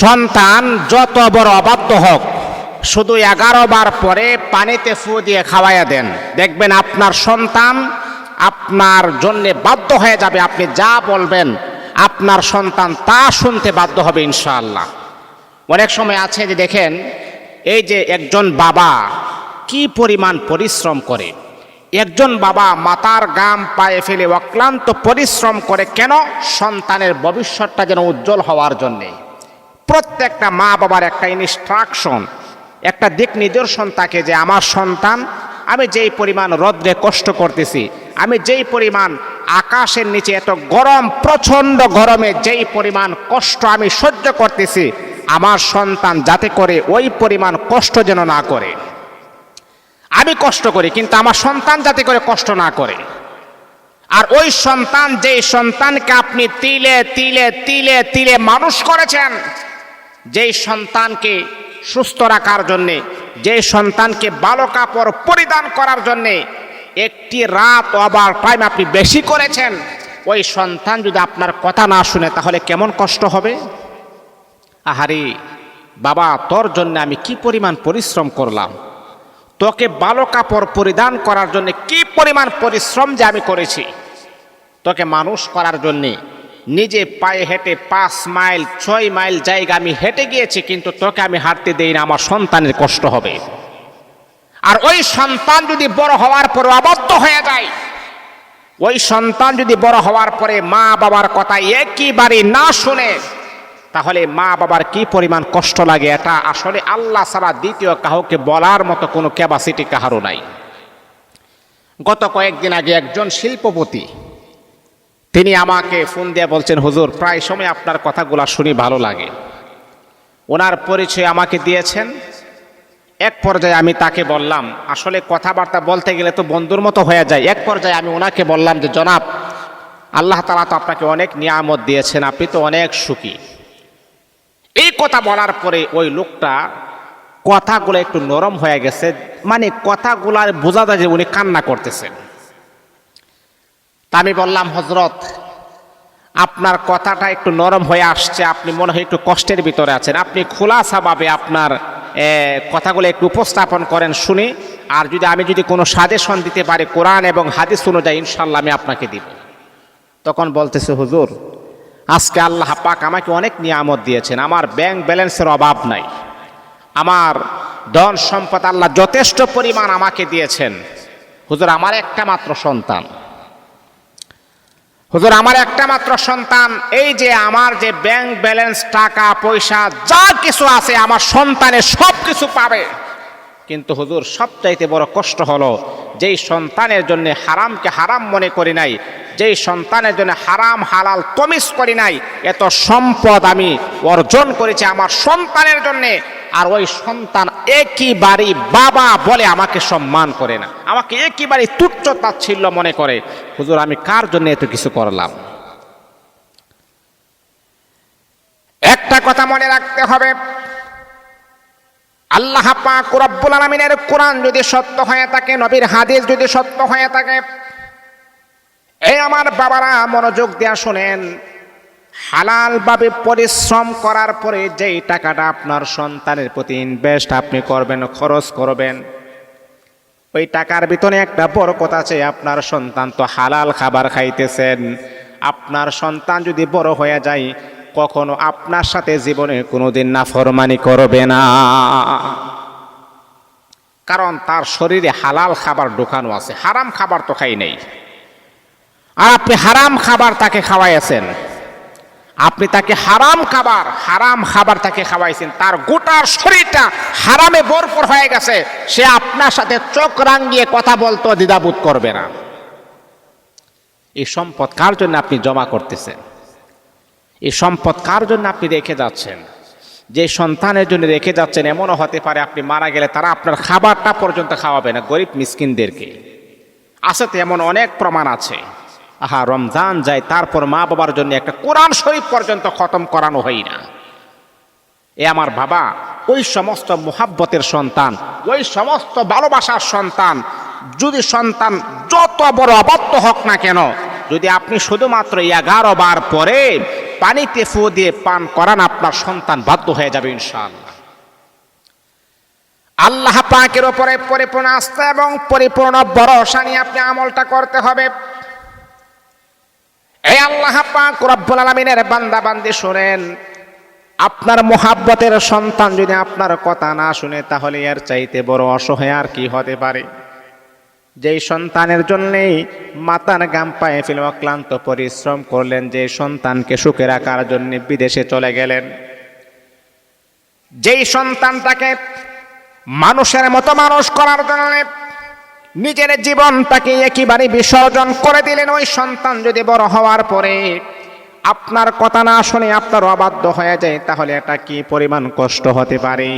সন্তান যত বড় অবাধ্য হোক, শুধু 11 বার পরে পানিতে ফু দিয়ে খাওয়াইয়া দেন, দেখবেন আপনার সন্তান আপনার জন্য বাধ্য হয়ে যাবে। আপনি যা বলবেন আপনার সন্তান তা শুনতে বাধ্য হবে ইনশাআল্লাহ। অনেক সময় আছে যে দেখেন, এই যে একজন বাবা কি পরিমাণ পরিশ্রম করে, একজন বাবা মাথার ঘাম পায়ে ফেলে অক্লান্ত পরিশ্রম করে, কেন? সন্তানের ভবিষ্যৎটা যেন উজ্জ্বল হওয়ার জন্যে। প্রত্যেকটা মা বাবার একটা ইনস্ট্রাকশন, একটা দিক নিদর্শন থাকে যে আমার সন্তান, আমি যেই পরিমাণ রোদ্রে কষ্ট করতেছি, আমি যেই পরিমাণ আকাশের নিচে এত গরম, প্রচণ্ড গরমে যেই পরিমাণ কষ্ট আমি সহ্য করতেছি, আমার সন্তান যাতে করে ওই পরিমাণ কষ্ট যেন না করে। আমি কষ্ট করি কিন্তু আমার সন্তান যাতে করে কষ্ট না করে। আর ওই সন্তান, যেই সন্তানকে আপনি তিলে তিলে তিলে তিলে মানুষ করেছেন, যেই সন্তানকে সুস্থ রাখার জন্যে, যেই সন্তানকে ভালো কাপড় পরিধান করার জন্যে একটি রাত ওভার টাইম আপনি বেশি করেছেন, ওই সন্তান যদি আপনার কথা না শুনে তাহলে কেমন কষ্ট হবে? আহারে বাবা, তোর জন্য আমি কি পরিমাণ পরিশ্রম করলাম, তোকে ভালো কাপড় পরিধান করার জন্য কি পরিমাণ পরিশ্রম যে আমি করেছি, তোকে মানুষ করার জন্যে নিজে পায়ে হেঁটে 5 মাইল 6 মাইল জায়গা আমি হেঁটে গিয়েছি, কিন্তু তোকে আমি হাঁটতে দেই না, আমার সন্তানের কষ্ট হবে। আর ওই সন্তান যদি বড় হওয়ার পরে অবাধ্য হয়ে যায়, ওই সন্তান যদি বড় হওয়ার পরে মা বাবার কথা একইবারে না শুনে, তাহলে মা বাবার কি পরিমাণ কষ্ট লাগে, এটা আসলে আল্লাহ ছাড়া দ্বিতীয় কাউকে বলার মতো কোনো ক্যাপাসিটি কাহারও নাই। গত কয়েকদিন আগে একজন শিল্পপতি, তিনি আমাকে ফোন দিয়ে বলছেন, হুজুর প্রায় সময় আপনার কথাগুলো শুনি ভালো লাগে। ওনার পরিচয় আমাকে দিয়েছেন। এক পর্যায়ে আমি তাকে বললাম, আসলে কথাবার্তা বলতে গেলে তো বন্ধুর মতো হয়ে যায়। এক পর্যায়ে আমি ওনাকে বললাম যে জনাব, আল্লাহ তাআলা তো আপনাকে অনেক নিয়ামত দিয়েছেন, আপনি তো অনেক সুখী। এই কথা বলার পরে ওই লোকটা কথাগুলো একটু নরম হয়ে গেছে, মানে কথাগুলার বোঝা যায় যে উনি কান্না করতেছেন। তা আমি বললাম, হযরত আপনার কথাটা একটু নরম হয়ে আসছে, আপনি মনে হয় একটু কষ্টের ভিতরে আছেন, আপনি খোলাসাভাবে আপনার কথাগুলো একটু উপস্থাপন করেন শুনি, আর আমি যদি কোনো সাজেশন দিতে পারি কোরআন এবং হাদিস অনুযায়ী ইনশাআল্লাহ আমি আপনাকে দিব। তখন বলতেছে, হুজুর আজকে আল্লাহ পাক আমাকে অনেক নিয়ামত দিয়েছেন, আমার ব্যাংক ব্যালেন্সের অভাব নাই, আমার ধন সম্পদ আল্লাহ যথেষ্ট পরিমাণ আমাকে দিয়েছেন। হুজুর আমার একটা মাত্র সন্তান, হুজুর আমার একটা মাত্র সন্তান, এই যে আমার যে ব্যাংক ব্যালেন্স, টাকা পয়সা যা কিছু আছে, আমার সন্তানের সব কিছু পাবে, কিন্তু হুজুর সবচাইতে বড় কষ্ট হলো যেই সন্তানের জন্য হারামকে হারাম মনে করি নাই, যেই সন্তানের জন্য হারাম হালাল তমিজ করি নাই, এত সম্পদ আমি অর্জন করেছি আমার সন্তানের জন্যে, আর ওই সন্তান একইবারই বাবা বলে আমাকে সম্মান করে না, আমাকে একইবারই তুচ্ছ তাচ্ছিল্য মনে করে। হুজুর আমি কার জন্য এত কিছু করলাম? একটা কথা মনে রাখতে হবে, আল্লাহ পাক রব্বুল আলামিনের কোরআন যদি সত্য হয়ে থাকে, নবীর হাদিস যদি সত্য হয়ে থাকে, এই আমার বাবারা মনোযোগ দেয়া শোনেন, হালালভাবে পরিশ্রম করার পরে যেই টাকাটা আপনার সন্তানের প্রতি ইনভেস্ট আপনি করবেন, খরচ করবেন, ওই টাকার ভিতরে একটা বরকত আছে। আপনার সন্তান তো হালাল খাবার খাইতেছেন, আপনার সন্তান যদি বড় হয়ে যায় কখনো আপনার সাথে জীবনে কোনোদিন নাফরমানি করবে না, কারণ তার শরীরে হালাল খাবার ঢোকানো আছে, হারাম খাবার তো খাই নেই। আর আপনি হারাম খাবার তাকে খাওয়াইছেন, আপনি তাকে হারাম খাবার তাকে খাওয়াইছেন, তার গোটার শরীরটা হারামে ভরপুর হয়ে গেছে, সে আপনার সাথে চোখ রাঙিয়ে কথা বলতে দ্বিধাবোধ করবে না। এই সম্পদ কার জন্য আপনি জমা করতেছেন? এই সম্পদ কার জন্য আপনি রেখে যাচ্ছেন? যে সন্তানের জন্য রেখে যাচ্ছেন, এমনও হতে পারে আপনি মারা গেলে তারা আপনার খাবারটা পর্যন্ত খাওয়াবে না, গরিব মিসকিনদেরকে। আছে তো এমন অনেক প্রমাণ আছে। আহা, রমজান যায় তারপর মা বাবার জন্য একটা কোরআন শরীফ পর্যন্ত খতম করানো হয় না। এ আমার বাবা, ওই সমস্ত মুহাব্বতের সন্তান, ওই সমস্ত ভালোবাসার সন্তান, যদি সন্তান যত বড় অবাধ্য হোক না কেন, যদি আপনি শুধুমাত্র 11 বার পরে পানিতে ফু দিয়ে পান করান, আপনার সন্তান বাধ্য হয়ে যাবে ইনশাআল্লাহ। আল্লাহ পাকের উপরে পরিপূর্ণ আস্থা এবং পরিপূর্ণ ভরসা নিয়ে আপনি আমলটা করতে হবে। এই আল্লাহ পাক রব্বুল আলামিনের বান্দা বান্দি শুনেন, আপনার মোহাব্বতের সন্তান যদি আপনার কথা না শুনে, তাহলে এর চাইতে বড় অসহায় আর কি হতে পারে? যেই সন্তানের জন্যেই মাথার ঘাম পায়ে ফেলে অক্লান্ত পরিশ্রম করলেন, যে সন্তানকে সুখে রাখার জন্য বিদেশে চলে গেলেন, যেই সন্তানটাকে মানুষের মতো মানুষ করার জন্য নিজের জীবনটাকে একেবারে বিসর্জন করে দিলেন, ওই সন্তান যদি বড় হওয়ার পরে আপনার কথা না শুনে আপনার অবাধ্য হয়ে যায়, তাহলে এটা কি পরিমাণ কষ্ট হতে পারে?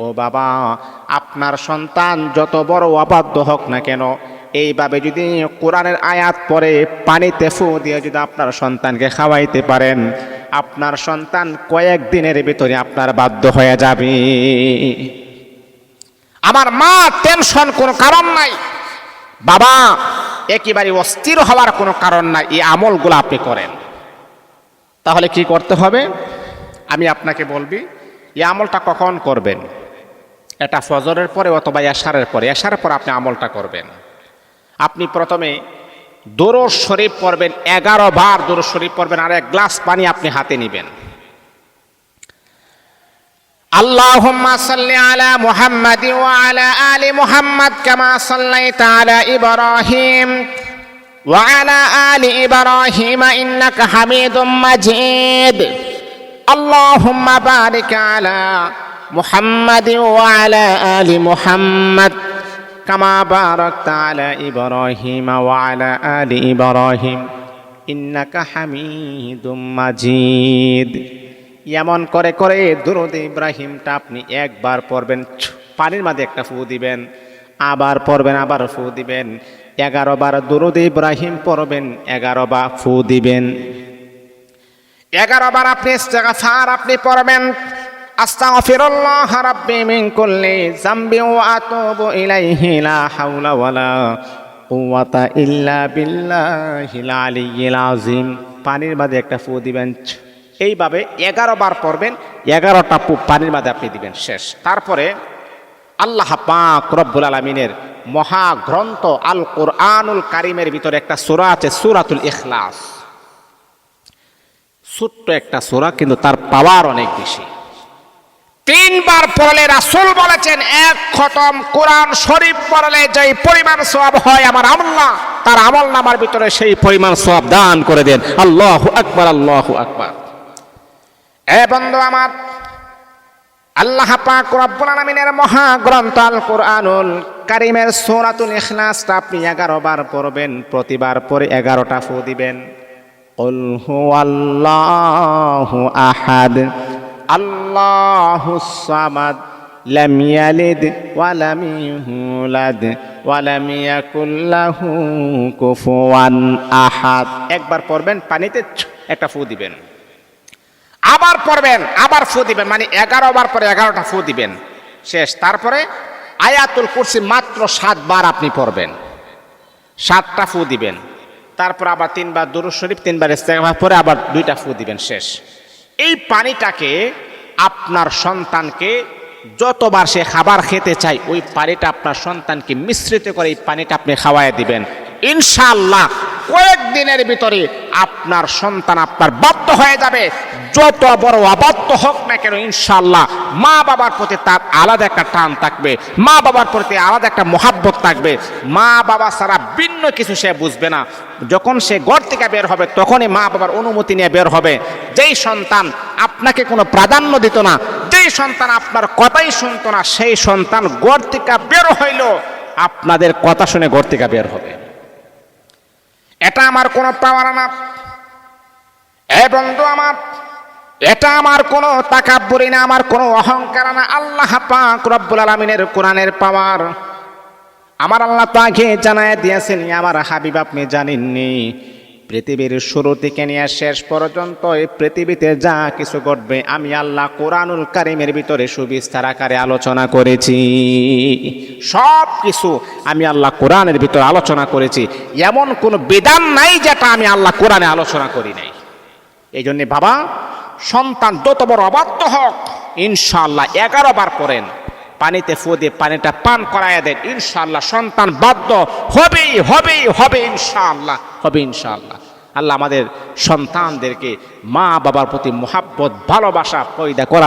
ও বাবা, আপনার সন্তান যত বড় অবাধ্য হোক না কেন, এইভাবে যদি কোরআনের আয়াত পড়ে পানিতে ফু দিয়ে যদি আপনার সন্তানকে খাওয়াইতে পারেন, আপনার সন্তান কয়েকদিনের ভিতরে আপনার বাধ্য হয়ে যাবে। আমার মা টেনশন কোনো কারণ নাই, বাবা একেবারে অস্থির হওয়ার কোনো কারণ নাই। এই আমলগুলো আপনি করেন। তাহলে কি করতে হবে আমি আপনাকে বলবি। এই আমলটা কখন করবেন? এটা ফজরের পরে অথবা এশারের পরে। এশারের পর আপনি আমলটা করবেন। আপনি প্রথমে দুরূদ শরীফ পড়বেন, 11 বার দুরূদ শরীফ পড়বেন, আর এক গ্লাস পানি আপনি হাতে নেবেন। আল্লাহুম্মা সাল্লি আলা মুহাম্মাদ ওয়া আলা আলি মুহাম্মাদ কামা সাল্লাইতা আলা ইব্রাহিম ওয়া আলা আলি ইব্রাহিম ইন্নাকা হামিদুম মাজিদ। আল্লাহুম্মা বারিক আলা মুহাম্মাদ ওয়া আলা আলি মুহাম্মাদ কামা বারাকতা আলা ইব্রাহিম ওয়া আলা আলি ইব্রাহিম ইন্নাকা হামিদুম মাজিদ। এমন করে করে দুরূদ ইব্রাহিমটা আপনি একবার পড়বেন, পানির মাঝে একটা ফু দিবেন, আবার পড়বেন, আবার ফু দিবেন। 11 বার দুরূদ ইব্রাহিম পড়বেন, 11 বার ফু দিবেন। 11 বার আপনি ইস্তিগফার আপনি পড়বেন, আস্তাগফিরুল্লাহ রাব্বি মিন কুল্লি যামবি ওয়া আতুবু ইলাইহি লা হাওলা ওয়ালা কুওয়াতা ইল্লা বিল্লাহিল আলিয়্যিল আযীম। পানির মাঝে একটা ফু দিবেন। এইভাবে 11 বার পড়বেন, 11টা পানির মাঝে আপনি দিবেন, শেষ। তারপরে আল্লাহ পাক রব্বুল আলামিনের মহাগ্রন্থ আল কোরআনুল কারীমের ভিতরে একটা সূরা আছে, সূরাতুল ইখলাস। ছোট্ট একটা সূরা, কিন্তু তার পাওয়ার অনেক বেশি। 3 বার পড়লে রাসূল বলেছেন, 1 খতম কোরআন শরীফ পড়লে যেই পরিমাণ সওয়াব হয় আমার আল্লাহ তার আমলনামার ভিতরে সেই পরিমাণ সওয়াব দান করে দেন। আল্লাহু আকবার, আল্লাহু আকবার। এ বন্ধু আমার, আল্লাহ পাক রব্বুল আলামিনের মহাগ্রন্থ আল কোরআনুল কারীমের সূরাতুল ইখলাসটা আপনি 11 বার পড়বেন, প্রতিবার পরে 11টা ফু দিবেন। কুল হুয়াল্লাহু আহাদ আল্লাহুস সামাদ লাম ইয়ালিদ ওয়া লাম ইউলাদ ওয়া লাম ইয়াকুল লাহু কুফুয়ান আহাদ। একবার পড়বেন, পানিতে একটা ফু দিবেন, আবার পড়বেন, আবার ফু দিবেন, মানে 11 বার পরে 11টা ফু দিবেন, শেষ। তারপরে আয়াতুল কুরসি মাত্র 7 বার আপনি পড়বেন, 7টা ফু দিবেন। তারপর আবার 3 বার দুরূদ শরীফ, 3 বার ইস্তিগফার পরে আবার 2টা ফু দিবেন, শেষ। এই পানিটাকে আপনার সন্তানকে যতবার সে খাবার খেতে চায়, ওই পানিটা আপনার সন্তানকে মিশ্রিত করে এই পানিটা আপনি খাওয়ায় দিবেন। ইনশাআল্লাহ কয়েকদিনের ভিতরে আপনার সন্তান আপনার বাধ্য হয়ে যাবে। যত বড় অবাধ্য হোক না কেন, ইনশাআল্লাহ মা বাবার প্রতি তার আলাদা একটা টান থাকবে, মা বাবার প্রতি আলাদা একটা মহাব্বত থাকবে। মা বাবা ছাড়া ভিন্ন কিছু সে বুঝবে না। যখন সে ঘর থেকে বের হবে, তখনই মা বাবার অনুমতি নিয়ে বের হবে। যেই সন্তান আপনাকে কোনো প্রাধান্য দিত না, যেই সন্তান আপনার কথাই শুনতো না, সেই সন্তান ঘর থেকে বের হইল আপনাদের কথা শুনে ঘর থেকে বের হবে। এটা আমার কোনো পাওয়ার না, এ বন্ধু আমার, এটা আমার কোনো তাকাব্বুরি না, আমার কোনো অহংকার না। আল্লাহ পাক রব্বুল আলামিনের কোরআনের পাওয়ার আমার আল্লাহ তাকে জানায় দিয়েছেন। আমার হাবিব আপনি জানেননি, পৃথিবীর শুরু থেকে নিয়ে শেষ পর্যন্ত এই পৃথিবীতে যা কিছু ঘটবে আমি আল্লাহ কোরআনুল কারীমের ভিতরে সুবিস্তার আকারে আলোচনা করেছি। সব কিছু আমি আল্লাহ কোরআনের ভিতরে আলোচনা করেছি। এমন কোনো বিধান নাই যেটা আমি আল্লাহ কোরআনে আলোচনা করি নাই। এই জন্যে বাবা, সন্তান যত বড় অবাধ্য হোক ইনশাআল্লাহ 11 বার করেন, পানিতে ফু দিয়ে পানিটা পান করাইয়া দেন, ইনশাআল্লাহ সন্তান বাধ্য হবেই হবেই হবে, ইনশাআল্লাহ হবে, ইনশাআল্লাহ। আল্লাহ আমাদের সন্তানদেরকে মা বাবার প্রতি মুহাব্বত ভালোবাসা পয়দা করা